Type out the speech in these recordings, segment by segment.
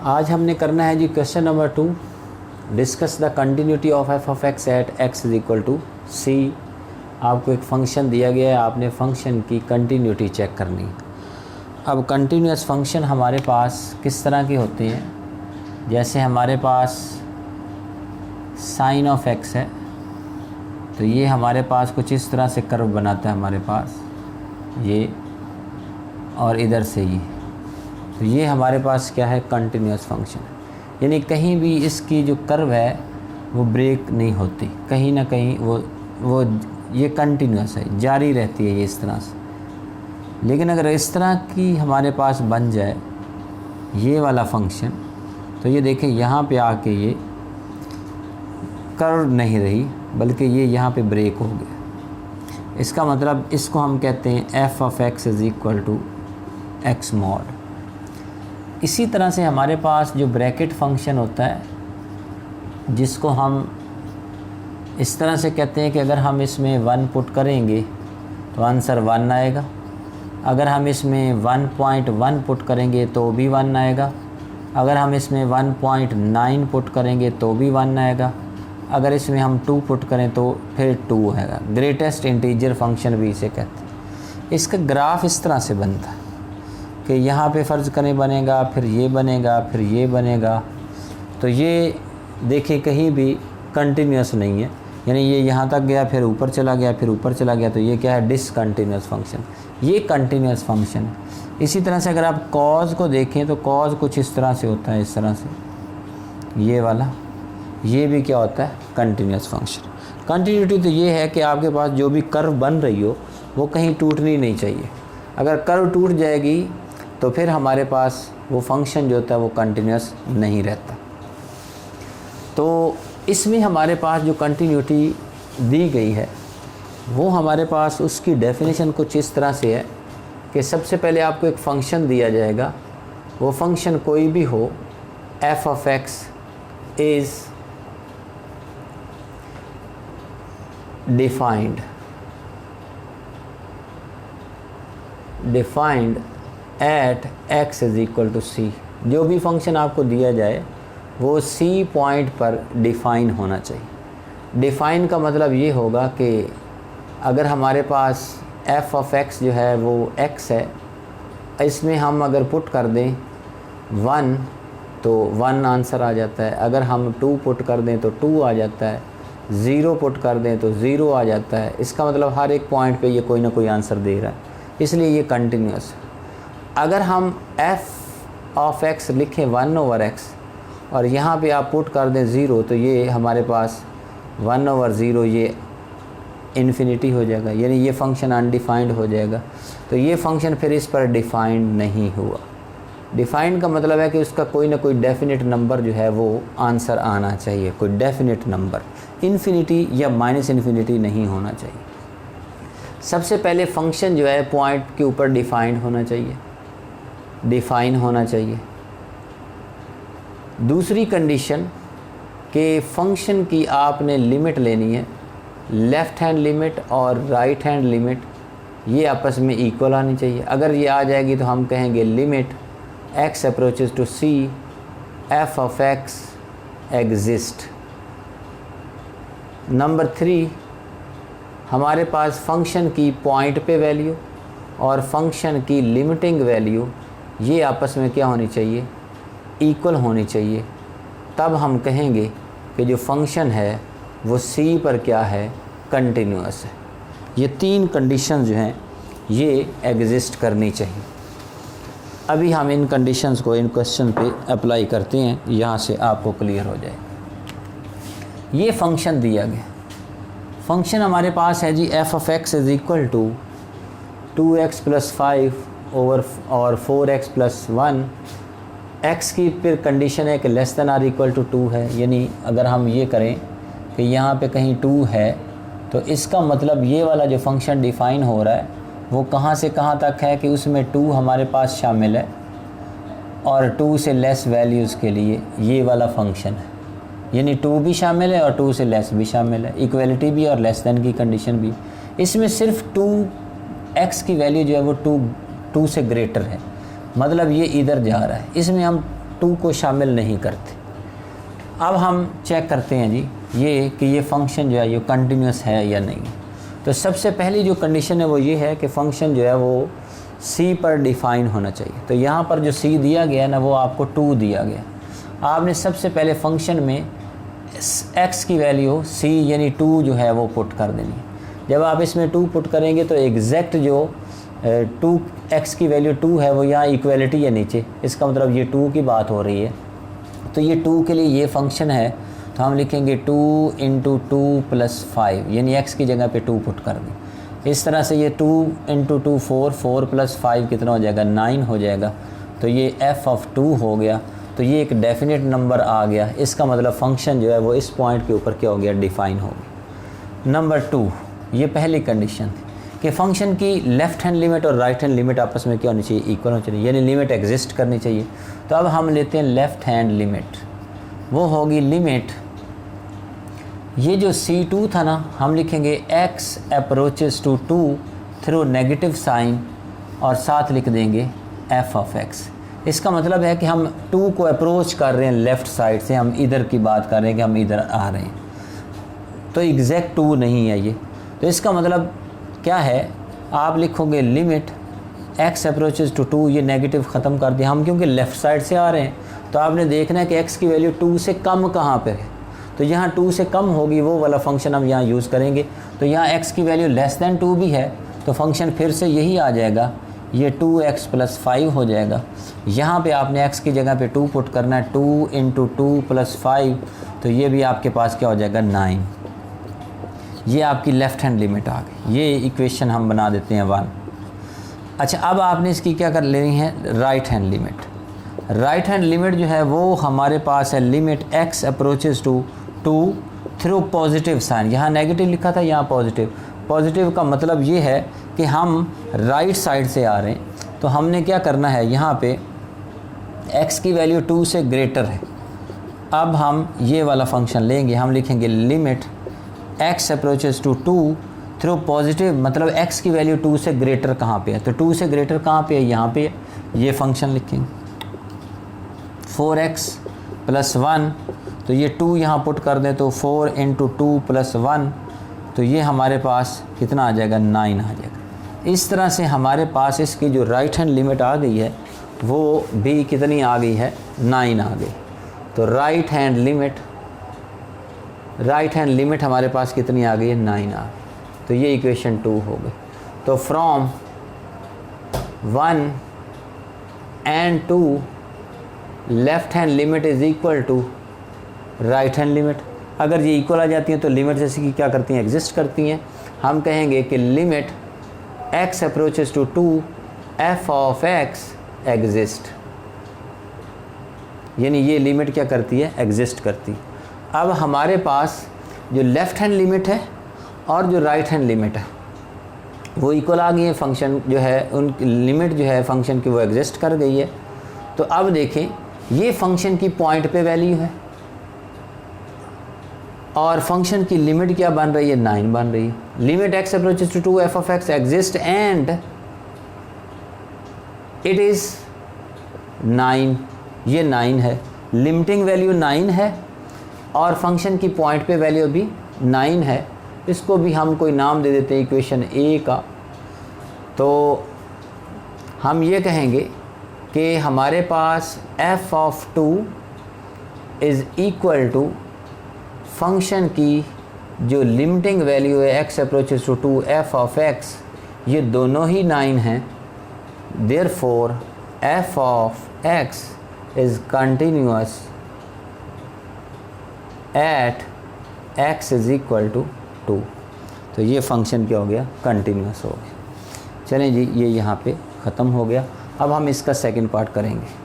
आज हमने करना है ji question number 2, discuss the continuity of F of X at X is equal to C. आपको एक फंक्शन दिया गया है, आपने फंक्शन की कंटिन्यूटी चेक करनी है। अब कंटिन्यूस फंक्शन हमारे पास किस तरह के होते हैं, जैसे हमारे पास साइन ऑफ एक्स है तो ये हमारे पास कुछ इस तरह से कर्व बनाता है हमारे पास ये, और इधर से ये, तो ये हमारे पास क्या है, कंटिन्यूस फंक्शन है। यानी कहीं भी इसकी जो कर्व है वो ब्रेक नहीं होती, कहीं ना कहीं वो ये कंटिन्यूस है, जारी रहती है ये इस तरह से। लेकिन अगर इस तरह की हमारे पास बन जाए ये वाला फंक्शन, तो ये देखें यहाँ पे आके ये कर्व नहीं रही बल्कि ये यहाँ पे ब्रेक हो गया। इसका मतलब इसको हम कहते हैं F of X is equal to X mod. इसी तरह से हमारे पास जो ब्रैकेट फंक्शन होता है जिसको हम इस तरह से कहते हैं कि अगर हम इसमें 1 पुट करेंगे तो आंसर 1 आएगा, अगर हम इसमें 1.1 पुट करेंगे तो भी 1 आएगा, अगर हम इसमें 1.9 पुट करेंगे तो भी 1 आएगा, अगर इसमें हम 2 पुट करें तो फिर 2 आएगा। ग्रेटेस्ट इंटीजर फंक्शन भी इसे कहते हैं। इसका ग्राफ इस तरह से बनता है कि यहाँ पे फ़र्ज़ करें बनेगा, फिर ये बनेगा, फिर ये बनेगा। तो ये देखिए कहीं भी कंटिन्यूस नहीं है, यानी ये यहाँ तक गया फिर ऊपर चला गया फिर ऊपर चला गया, तो ये क्या है, डिसकंटिन्यूस फंक्शन। ये कंटिन्यूस फंक्शन है। इसी तरह से अगर आप कॉज को देखें तो कॉज कुछ इस तरह से होता है, इस तरह से ये वाला, ये भी क्या होता है, कंटिन्यूस फंक्शन। कंटिन्यूटी तो ये है कि आपके पास जो भी कर्व बन रही हो वो कहीं टूटनी नहीं चाहिए। अगर कर्व टूट जाएगी तो फिर हमारे पास वो फंक्शन जो होता है वो कंटिन्यूस नहीं रहता। तो इसमें हमारे पास जो कंटिन्यूटी दी गई है वो हमारे पास उसकी डेफिनेशन कुछ इस तरह से है कि सबसे पहले आपको एक फ़ंक्शन दिया जाएगा, वो फंक्शन कोई भी हो, F of X is defined at X is equal to C. जो भी फंक्शन आपको दिया जाए वो सी पॉइंट पर डिफ़ाइन होना चाहिए। डिफ़ाइन का मतलब ये होगा कि अगर हमारे पास एफ ऑफ एक्स जो है वो एक्स है, इसमें हम अगर पुट कर दें 1 तो 1 आंसर आ जाता है, अगर हम 2 पुट कर दें तो 2 आ जाता है, 0 पुट कर दें तो 0 आ जाता है। इसका मतलब हर एक पॉइंट पे ये कोई ना कोई आंसर दे रहा है, इसलिए ये कंटिन्यूस है। अगर हम एफ ऑफ एक्स लिखें 1/x और यहाँ पे आप पुट कर दें 0, तो ये हमारे पास 1/0 ये इन्फिनिटी हो जाएगा, यानी ये फंक्शन अनडिफाइंड हो जाएगा। तो ये फंक्शन फिर इस पर डिफ़ाइंड नहीं हुआ। डिफ़ाइंड का मतलब है कि उसका कोई ना कोई डेफिनेट नंबर जो है वो आंसर आना चाहिए, कोई डेफिनेट नंबर, इन्फिनिटी या माइनस इन्फिनिटी नहीं होना चाहिए। सबसे पहले फंक्शन जो है पॉइंट के ऊपर डिफ़ाइंड होना चाहिए, डिफ़ाइन होना चाहिए। दूसरी कंडीशन कि फंक्शन की आपने लिमिट लेनी है, लेफ़्ट हैंड लिमिट और राइट हैंड लिमिट ये आपस में इक्वल आनी चाहिए। अगर ये आ जाएगी तो हम कहेंगे limit x approaches to c f of x exist. Number 3, हमारे पास फंक्शन की पॉइंट पे वैल्यू और फंक्शन की लिमिटिंग वैल्यू ये आपस में क्या होनी चाहिए, इक्वल होनी चाहिए। तब हम कहेंगे कि जो फंक्शन है वो c पर क्या है, कंटिन्यूअस है। ये 3 कंडीशन जो हैं ये एग्जिस्ट करनी चाहिए। अभी हम इन कंडीशंस को इन क्वेश्चन पे अप्लाई करते हैं, यहाँ से आपको क्लियर हो जाएगा। ये फंक्शन दिया गया, फंक्शन हमारे पास है ji F of X is equal to 2x + 5 over और 4x + 1। x की फिर कंडीशन है कि less than or equal to 2 है, यानी अगर हम ये करें कि यहाँ पे कहीं 2 है तो इसका मतलब ये वाला जो फंक्शन डिफ़ाइन हो रहा है वो कहाँ से कहाँ तक है कि उसमें 2 हमारे पास शामिल है और 2 से लेस वैल्यूज़ के लिए ये वाला फंक्शन है, यानी 2 भी शामिल है और 2 से लेस भी शामिल है, इक्वलिटी भी और लेस देन की कंडीशन भी। इसमें सिर्फ 2x की वैल्यू जो है वो 2 से ग्रेटर है, मतलब ये इधर जा रहा है। इसमें हम 2 को शामिल नहीं करते। अब हम चेक करते हैं जी ये कि ये फ़ंक्शन जो है ये कंटिन्यूस है या नहीं। तो सबसे पहली जो कंडीशन है वो ये है कि फ़ंक्शन जो है वो c पर डिफ़ाइन होना चाहिए। तो यहाँ पर जो c दिया गया ना वो आपको 2 दिया गया। आपने सबसे पहले फ़ंक्शन में x की वैल्यू c यानी 2 जो है वो पुट कर देनी है। जब आप इसमें 2 पुट करेंगे तो एग्जैक्ट जो 2x की वैल्यू 2 है वो यहाँ इक्वलिटी है नीचे, इसका मतलब ये 2 की बात हो रही है। तो ये 2 के लिए ये फ़ंक्शन है तो हम लिखेंगे 2 × 2 + 5 यानी x की जगह पे 2 पुट कर दें। इस तरह से ये 2 × 2 4, 4 + 5 कितना हो जाएगा 9 हो जाएगा। तो ये f(2) हो गया। तो ये एक डेफिनेट नंबर आ गया। इसका मतलब फ़ंक्शन जो है वो इस पॉइंट के ऊपर क्या हो गया डिफ़ाइन हो गया। नंबर 2, ये पहली कंडीशन थी कि फ़ंक्शन की लेफ़्ट हैंड लिमिट और राइट हैंड लिमिट आपस में क्या होनी चाहिए इक्वल होनी चाहिए, यानी लिमिट एग्जिस्ट करनी चाहिए। तो अब हम लेते हैं लेफ़्ट हैंड लिमिट, वो होगी लिमिट, ये जो c2 था ना हम लिखेंगे x approaches to 2 through negative sign और साथ लिख देंगे f(x). इसका मतलब है कि हम 2 को अप्रोच कर रहे हैं लेफ़्ट साइड से, हम इधर की बात कर रहे हैं कि हम इधर आ रहे हैं। तो एग्जैक्ट 2 नहीं है ये। तो इसका मतलब क्या है, आप लिखोगे लिमिट x अप्रोचेस टू 2, ये नेगेटिव ख़त्म कर दिया हम क्योंकि लेफ़्ट साइड से आ रहे हैं। तो आपने देखना है कि x की वैल्यू 2 से कम कहाँ पर है। तो यहाँ 2 से कम होगी वो वाला फ़ंक्शन हम यहाँ यूज़ करेंगे। तो यहाँ x की वैल्यू लेस दैन 2 भी है तो फंक्शन फिर से यही आ जाएगा, ये 2x + 5 हो जाएगा। यहाँ पे आपने x की जगह पे 2 पुट करना है, 2 × 2 + 5, तो ये भी आपके पास क्या हो जाएगा 9। ये आपकी लेफ़्ट हैंड लिमिट आ गई। ये इक्वेशन हम बना देते हैं 1। अच्छा, अब आपने इसकी क्या कर लेनी है right hand limit. Right hand limit जो है वो हमारे पास है limit x approaches to 2 through positive sign. यहाँ नेगेटिव लिखा था, यहाँ पॉजिटिव। पॉजिटिव का मतलब ये है कि हम राइट साइड से आ रहे हैं। तो हमने क्या करना है, यहाँ पे x की वैल्यू 2 से ग्रेटर है। अब हम ये वाला फंक्शन लेंगे, हम लिखेंगे limit x approaches to 2 through positive, मतलब x की वैल्यू 2 से ग्रेटर कहाँ पे है। तो 2 से ग्रेटर कहाँ पे है, यहाँ पे ये फंक्शन लिखेंगे 4x + 1। तो ये 2 यहाँ पुट कर दें तो 4 × 2 + 1, तो ये हमारे पास कितना आ जाएगा 9 आ जाएगा। इस तरह से हमारे पास इसकी जो राइट हैंड लिमिट आ गई है वो भी कितनी आ गई है 9 आ गई। तो राइट हैंड लिमिट हमारे पास कितनी आ गई है 9 आ गई। तो ये इक्वेशन 2 हो गई। तो from 1 and 2 left hand limit is equal to right hand limit. अगर ये इक्वल आ जाती हैं तो लिमिट जैसे कि क्या करती हैं एग्जिस्ट करती हैं। हम कहेंगे कि limit x approaches to 2 f(x) exist, यानी ये लिमिट क्या करती है एग्जिस्ट करती। अब हमारे पास जो लेफ़्ट हैंड लिमिट है और जो राइट हैंड लिमिट है वो इक्वल आ गई है। फंक्शन जो है उन लिमिट जो है फंक्शन की वो एग्जिस्ट कर गई है। तो अब देखें ये फंक्शन की पॉइंट पे वैल्यू है और फंक्शन की लिमिट क्या बन रही है 9 बन रही है। Limit x approaches to 2 f(x) exist and it is 9, ये 9 है, लिमिटिंग वैल्यू 9 है और फंक्शन की पॉइंट पे वैल्यू भी 9 है। इसको भी हम कोई नाम दे देते हैं इक्वेशन a का। तो हम ये कहेंगे कि हमारे पास f(2) is equal to function की जो लिमिटिंग वैल्यू है x अप्रोचेस टू 2 f(x), ये दोनों ही 9 हैं। Therefore f(x) is continuous at x is equal to 2। तो ये फंक्शन क्या हो गया कंटिन्यूअस हो गया। चलें जी, ये यहाँ पे ख़त्म हो गया। अब हम इसका सेकंड पार्ट करेंगे।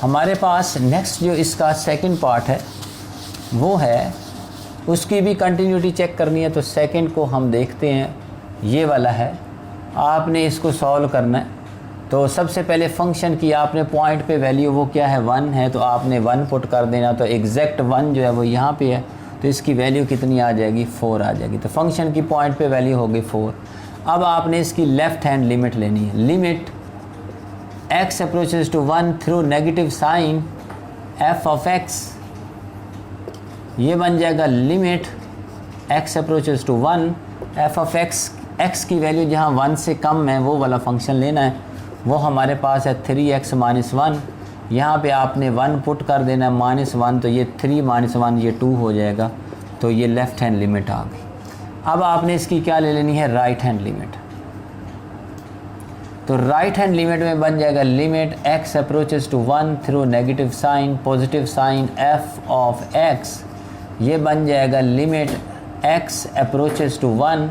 हमारे पास नेक्स्ट जो इसका सेकंड पार्ट है वो है, उसकी भी कंटिन्यूटी चेक करनी है। तो सेकंड को हम देखते हैं, ये वाला है। आपने इसको सॉल्व करना है। तो सबसे पहले फंक्शन की आपने पॉइंट पे वैल्यू वो क्या है 1 है, तो आपने 1 पुट कर देना। तो एग्जैक्ट 1 जो है वो यहाँ पे है, तो इसकी वैल्यू कितनी आ जाएगी 4 आ जाएगी। तो फंक्शन की पॉइंट पे वैल्यू होगी 4। अब आपने इसकी लेफ़्ट हैंड लिमिट लेनी है। Limit x approaches to 1 through negative sign f of x, ये बन जाएगा limit x approaches to 1 f of x की वैल्यू जहाँ 1 से कम है वो वाला फंक्शन लेना है। वो हमारे पास है 3x माइनस 1, यहाँ पे आपने 1 पुट कर देना है -1, तो ये 3 माइनस 1 ये 2 हो जाएगा। तो ये लेफ़्ट हैंड लिमिट आ गई। अब आपने इसकी क्या ले लेनी है, राइट हैंड लिमिट। तो राइट हैंड लिमिट में बन जाएगा limit x approaches to 1 through negative sign positive sign f of x, ये बन जाएगा limit x approaches to 1,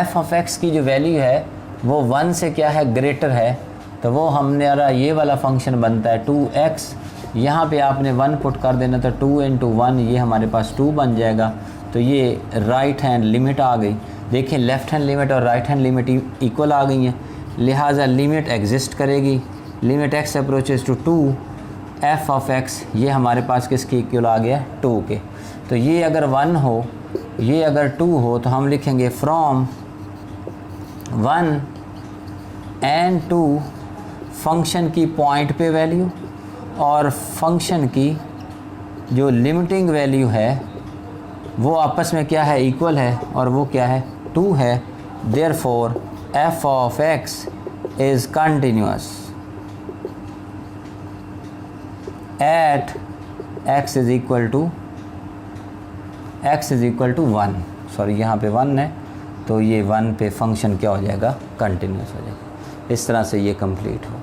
f of x की जो वैल्यू है वो 1 से क्या है, ग्रेटर है, तो वो हमारा ये वाला फंक्शन बनता है 2x। यहाँ पे आपने 1 पुट कर देना, तो 2 इंटू 1 ये हमारे पास 2 बन जाएगा। तो ये राइट हैंड लिमिट आ गई। देखिए लेफ़्ट हैंड लिमिट और राइट हैंड लिमिट इक्वल आ गई हैं, लिहाजा लिमिट एग्जिस्ट करेगी। Limit x approaches to 2 f of x, ये हमारे पास किसके इक्वल आ गया, 2 के। तो ये अगर 1 हो, ये अगर 2 हो, तो हम लिखेंगे फ्रॉम 1 एंड 2 फंक्शन की पॉइंट पे वैल्यू और फंक्शन की जो लिमिटिंग वैल्यू है वो आपस में क्या है, इक्वल है, और वो क्या है, 2 है। Therefore f of x is continuous at x is equal to 1। Sorry यहाँ पे 1 है, तो ये 1 पे फंक्शन क्या हो जाएगा, कंटिन्यूअस हो जाएगा। इस तरह से ये कंप्लीट हो।